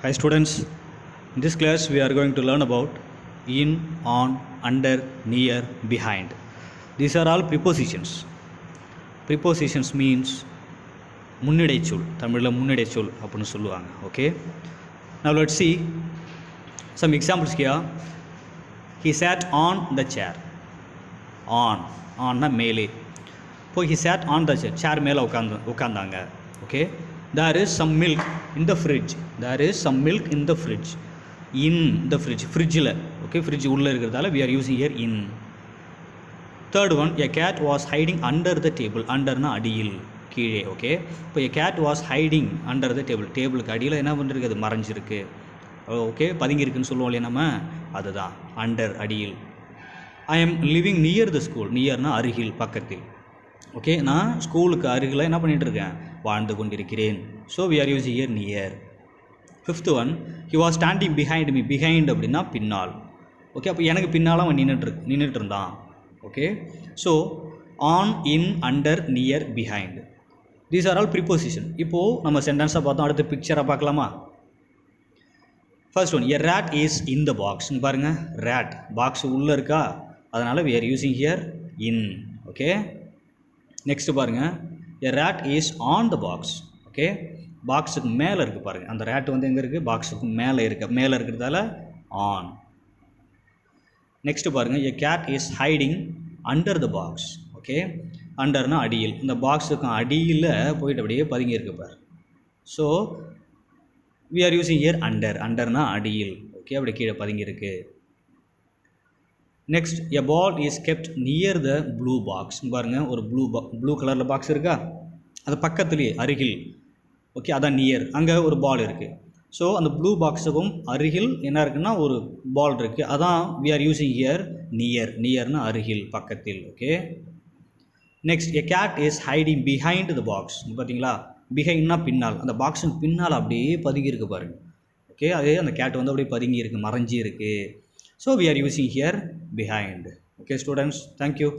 Hi students, in this class we are going to learn about in, on, under, near, behind. These are all prepositions. Prepositions means முன்னிடைச்சொல். தமிழில் முன்னிடைச்சொல் அப்படின்னு சொல்லுவாங்க. Okay. Now let's see some examples here. He sat on the chair. On மேலே. இப்போ he sat on the chair. chair மேலே உட்காந்தாங்க. Okay. There is some milk in the fridge. There is some milk in the fridge. In the fridge. Fridge-ல. Okay. Fridge உள்ளே இருக்கிறதால we are using here in. Third one, a cat was hiding under the table. Underனா அடியில், கீழே. Okay. இப்போ a cat was hiding under the table. டேபிளுக்கு அடியில் என்ன பண்ணிருக்கு? அது மறைஞ்சிருக்கு. ஓகே. பதுங்கியிருக்குன்னு சொல்லுவோம் இல்லையா நம்ம? அதுதான் அண்டர், அடியில். I am living near the school. நியர்னா அருகில், பக்கத்தில். ஓகே. நான் ஸ்கூலுக்கு அருகில் என்ன பண்ணிகிட்டு இருக்கேன்? வாழ்ந்து கொண்டிருக்கிறேன். So we are using here near. Fifth one, he was standing behind me. Behind அப்படின்னா பின்னால். ஓகே. அப்போ எனக்கு பின்னால் அவன் நின்றுட்டு இருந்தான். Okay. So on, in, under, near, behind. These are all preposition. இப்போது நம்ம சென்டென்ஸாக பார்த்தோம். அடுத்து பிக்சரை பார்க்கலாமா? First one, a rat is in the box. பாருங்கள், ரேட் பாக்ஸ் உள்ளே இருக்கா, அதனால் we are using here in. Okay. Next பாருங்கள், a rat is on the box. Okay. பாக்ஸுக்கு மேலே இருக்குது பாருங்கள். அந்த ரேட் வந்து எங்கே இருக்குது? பாக்ஸுக்கு மேலே இருக்கிறதால ஆன். நெக்ஸ்ட் பாருங்கள், a cat is hiding under the box. Okay. அண்டர்னா அடியில். இந்த பாக்ஸுக்கும் அடியில் போயிட்டு அப்படியே பதுங்கி இருக்கு பார். So we are using here under. அண்டர்னா அடியில். ஓகே. அப்படி கீழே பதுங்கி இருக்கு. Next, a ball is kept near the blue box. பாருங்கள், ஒரு ப்ளூ கலரில் பாக்ஸ் இருக்கா, அது பக்கத்துலேயே அருகில். ஓகே. அதான் நியர். அங்கே ஒரு பால் இருக்குது. ஸோ அந்த ப்ளூ பாக்ஸுக்கும் அருகில் என்ன இருக்குன்னா ஒரு பால் இருக்குது. அதான் we are using here near. நியர்னா அருகில், பக்கத்தில். Okay. Next, a cat is hiding behind the box. பார்த்தீங்களா, பிஹைண்ட்னா பின்னால். அந்த பாக்ஸுக்கு பின்னால் அப்படியே பதுங்கி இருக்கு பாருங்கள். ஓகே. அதே அந்த கேட் வந்து அப்படியே பதுங்கி இருக்குது, மறைஞ்சி இருக்குது. So we are using here behind. Okay students, thank you.